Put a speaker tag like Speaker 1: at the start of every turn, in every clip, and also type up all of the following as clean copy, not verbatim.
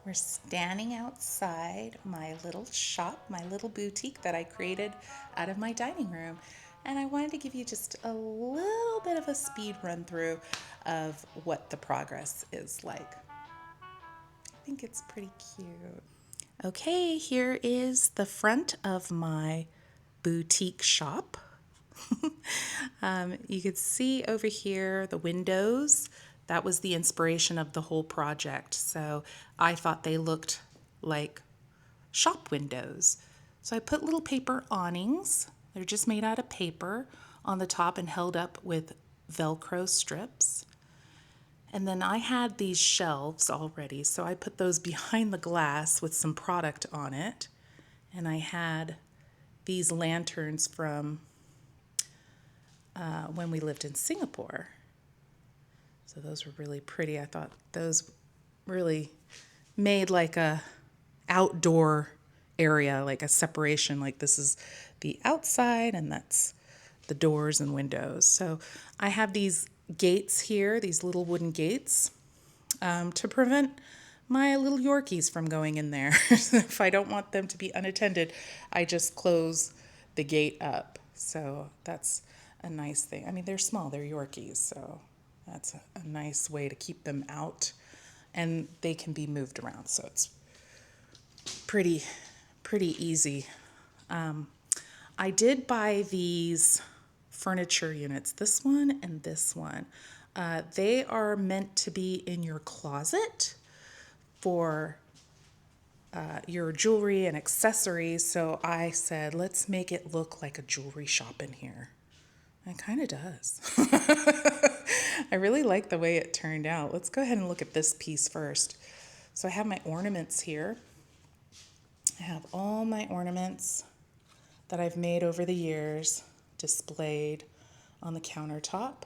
Speaker 1: We're standing outside my little shop, my little boutique that I created out of my dining room. And I wanted to give you just a little bit of a speed run through of what the progress is like. I think it's pretty cute. Okay, here is the front of my boutique shop. You could see over here the windows. That was the inspiration of the whole project. So I thought they looked like shop windows. So I put little paper awnings. They're just made out of paper on the top and held up with Velcro strips. And then I had these shelves already, so I put those behind the glass with some product on it. And I had these lanterns from when we lived in Singapore. So those were really pretty. I thought those really made like a outdoor area, like a separation, like this is the outside and that's the doors and windows. So I have these gates here, these little wooden gates, to prevent my little Yorkies from going in there. If I don't want them to be unattended, I just close the gate up. So that's a nice thing. I mean, they're small, they're Yorkies, so that's a nice way to keep them out. And they can be moved around, so it's pretty easy. I did buy these furniture units, this one and this one. They are meant to be in your closet for your jewelry and accessories. So I said, let's make it look like a jewelry shop in here. It kind of does. I really like the way it turned out. Let's go ahead and look at this piece first. So I have my ornaments here. I have all my ornaments that I've made over the years displayed on the countertop.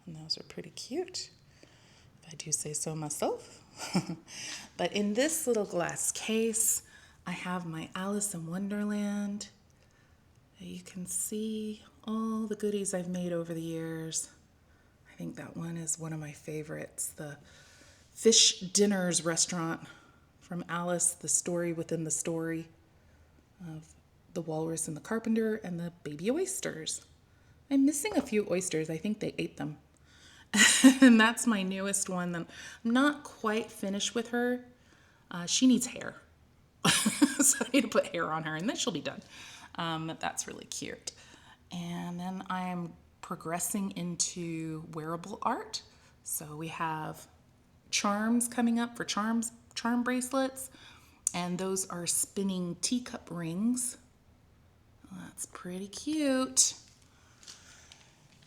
Speaker 1: And those are pretty cute, if I do say so myself. But in this little glass case, I have my Alice in Wonderland. You can see all the goodies I've made over the years. I think that one is one of my favorites. The Fish Dinners restaurant from Alice, the story within the story of the walrus and the carpenter and the baby oysters. I'm missing a few oysters. I think they ate them. And that's my newest one that I'm not quite finished with her. She needs hair. So I need to put hair on her and then she'll be done. That's really cute. And then I'm progressing into wearable art. So we have charms coming up for charm bracelets, and those are spinning teacup rings. That's pretty cute.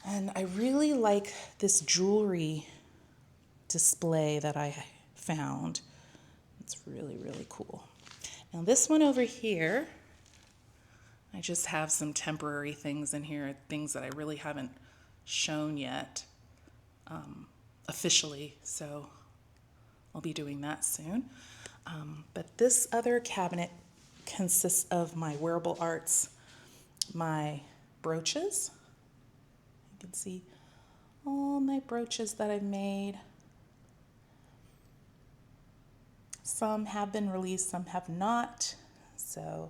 Speaker 1: And I really like this jewelry display that I found. It's really, really cool. Now this one over here, I just have some temporary things in here, things that I really haven't shown yet officially, so I'll be doing that soon. But this other cabinet consists of my wearable arts, my brooches. You can see all my brooches that I've made. Some have been released, some have not. So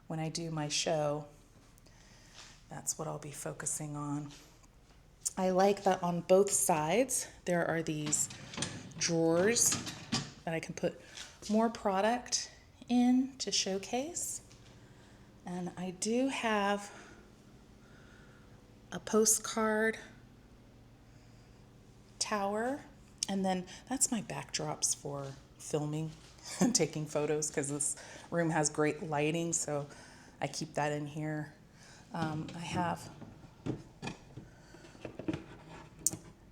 Speaker 1: when I do my show, that's what I'll be focusing on. I like that on both sides there are these drawers that I can put more product in to showcase. And I do have a postcard tower, and then that's my backdrops for filming and taking photos because this room has great lighting, so I keep that in here. I have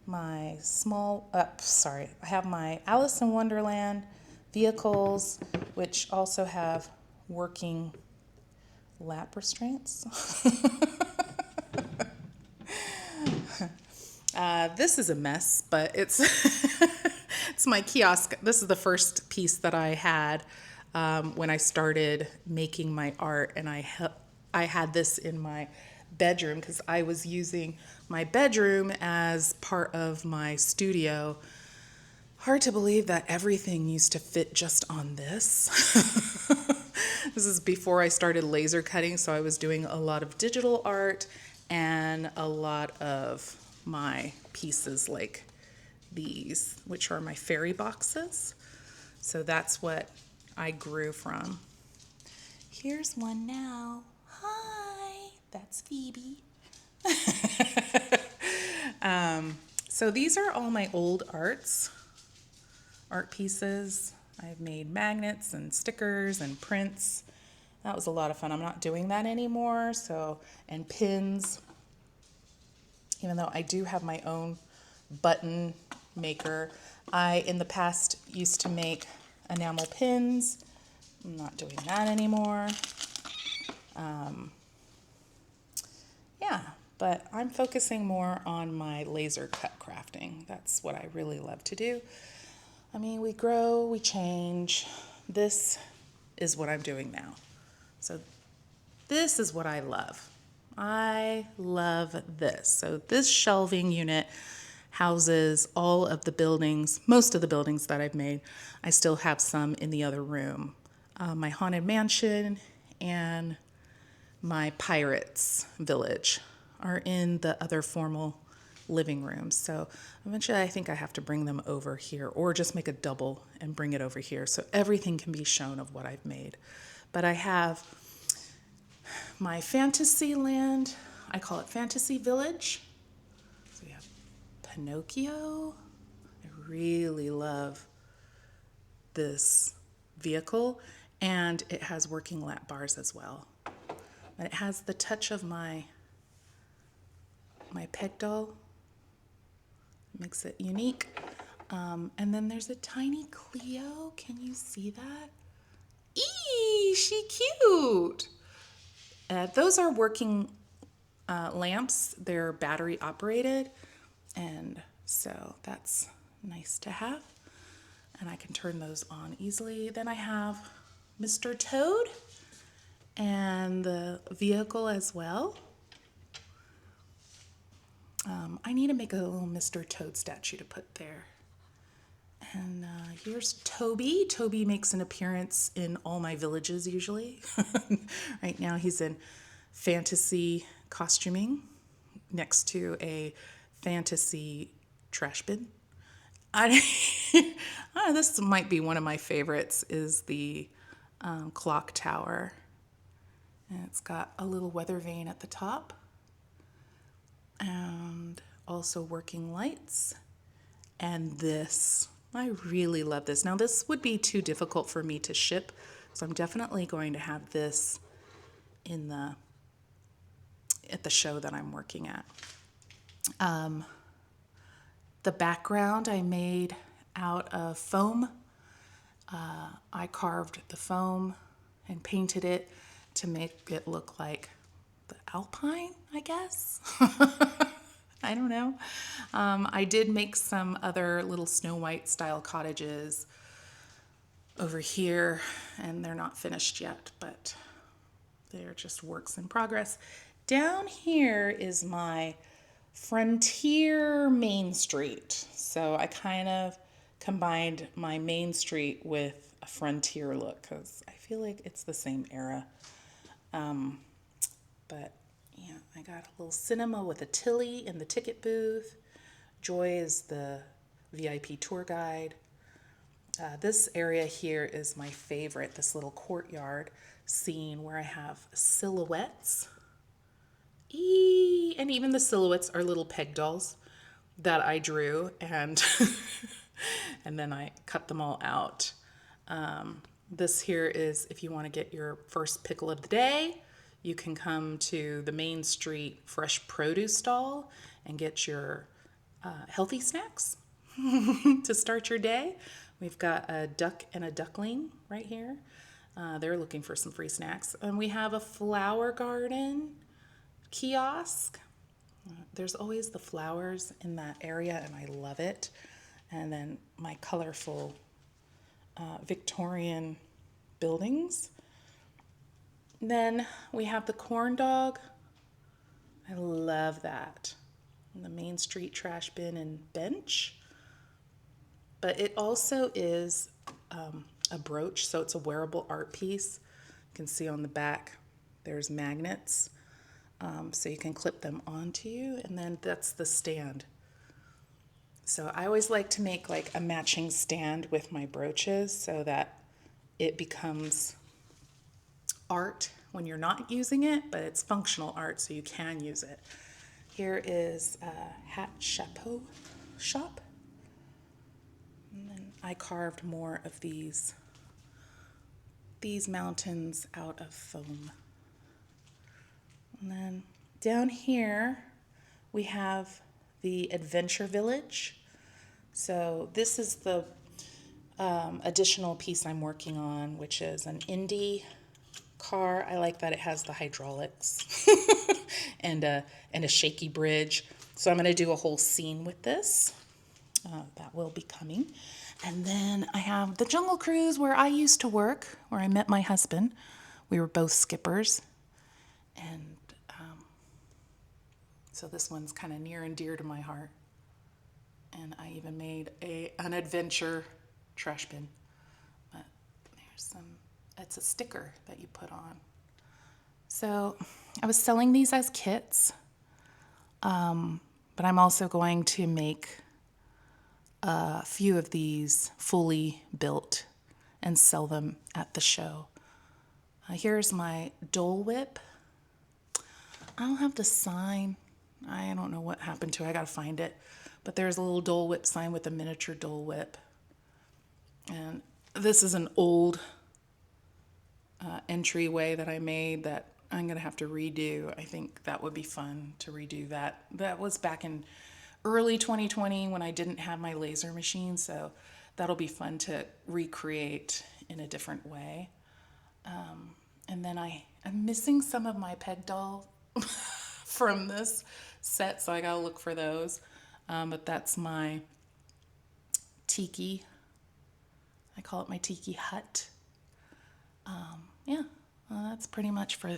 Speaker 1: my I have my Alice in Wonderland vehicles, which also have working lap restraints. This is a mess, but it's it's my kiosk. This is the first piece that I had when I started making my art, and I had this in my bedroom because I was using my bedroom as part of my studio Hard to believe that everything used to fit just on this. This is before I started laser cutting, so I was doing a lot of digital art and a lot of my pieces like these, which are my fairy boxes. So that's what I grew from. Here's one now. Hi, that's Phoebe. So these are all my old art pieces. I've made magnets and stickers and prints. That was a lot of fun. I'm not doing that anymore. So, and pins, even though I do have my own button maker. I, in the past, used to make enamel pins. I'm not doing that anymore. Yeah, but I'm focusing more on my laser cut crafting. That's what I really love to do. I mean, we grow, we change. This is what I'm doing now. So this is what I love. I love this. So this shelving unit houses all of the buildings, most of the buildings that I've made. I still have some in the other room. My haunted mansion and my pirates village are in the other formal living rooms. So eventually I think I have to bring them over here or just make a double and bring it over here so everything can be shown of what I've made. But I have my fantasy land, I call it Fantasy Village. So we have Pinocchio. I really love this vehicle, and it has working lap bars as well. And it has the touch of my peg doll. It makes it unique. And then there's a tiny Cleo. Can you see that? Eee, she cute. Those are working lamps. They're battery operated, and so that's nice to have. And I can turn those on easily. Then I have Mr. Toad and the vehicle as well. I need to make a little Mr. Toad statue to put there. And here's Toby. Toby makes an appearance in all my villages usually. Right now he's in fantasy costuming next to a fantasy trash bin. This might be one of my favorites is the clock tower. And it's got a little weather vane at the top. And also working lights. And this, I really love this. Now this would be too difficult for me to ship, so I'm definitely going to have this in at the show that I'm working at. The background I made out of foam. I carved the foam and painted it to make it look like the Alpine, I guess. I don't know. I did make some other little Snow White style cottages over here, and they're not finished yet, but they're just works in progress. Down here is my Frontier Main Street. So I kind of combined my Main Street with a frontier look because I feel like it's the same era. But yeah, I got a little cinema with a Tilly in the ticket booth. Joy is the VIP tour guide. This area here is my favorite, this little courtyard scene where I have silhouettes. And even the silhouettes are little peg dolls that I drew and and then I cut them all out. This here is if you want to get your first pickle of the day, you can come to the Main Street fresh produce stall and get your healthy snacks to start your day. We've got a duck and a duckling right here. They're looking for some free snacks. And we have a flower garden kiosk. There's always the flowers in that area and I love it. And then my colorful Victorian buildings. Then we have the corn dog. I love that. And the Main Street trash bin and bench. But it also is a brooch, so it's a wearable art piece. You can see on the back there's magnets, so you can clip them onto you, and then that's the stand. So I always like to make like a matching stand with my brooches so that it becomes art when you're not using it, but it's functional art, so you can use it. Here is a hat chapeau shop. And then I carved more of these mountains out of foam. And then down here we have the Adventure Village. So this is the additional piece I'm working on, which is an indie car. I like that it has the hydraulics and a shaky bridge. So I'm going to do a whole scene with this. That will be coming. And then I have the Jungle Cruise where I used to work, where I met my husband. We were both skippers. And so this one's kind of near and dear to my heart. And I even made an adventure trash bin. But there's it's a sticker that you put on. So I was selling these as kits, but I'm also going to make a few of these fully built and sell them at the show. Here's my Dole Whip. I don't have the sign. I don't know what happened to it. I gotta find it. But there's a little Dole Whip sign with a miniature Dole Whip. And this is an old entryway that I made that I'm gonna have to redo. I think that would be fun to redo that. That was back in early 2020 when I didn't have my laser machine, so that'll be fun to recreate in a different way. And then I'm missing some of my peg doll from this set, so I gotta look for those. But that's my tiki. I call it my tiki hut. Yeah, well, that's pretty much for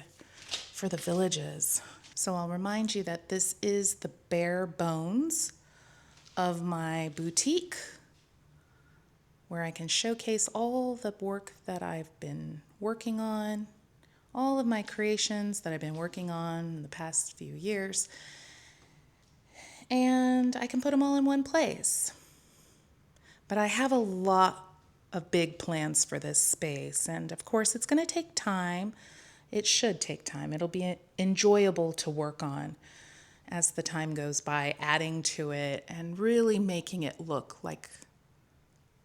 Speaker 1: the villages. So I'll remind you that this is the bare bones of my boutique, where I can showcase all the work that I've been working on, all of my creations that I've been working on in the past few years, and I can put them all in one place. But I have a lot of big plans for this space, and of course it's going to take time. It should take time. It'll be enjoyable to work on as the time goes by, adding to it and really making it look like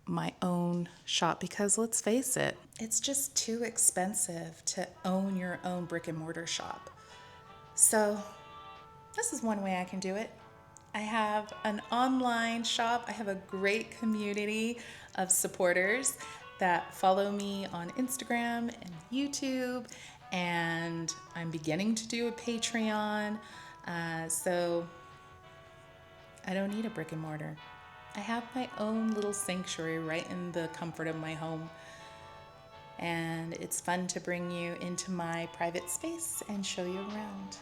Speaker 1: my own shop, because let's face it, it's just too expensive to own your own brick and mortar shop. So this is one way I can do it. I have an online shop. I have a great community of supporters that follow me on Instagram and YouTube, and I'm beginning to do a Patreon. So I don't need a brick and mortar. I have my own little sanctuary right in the comfort of my home. And it's fun to bring you into my private space and show you around.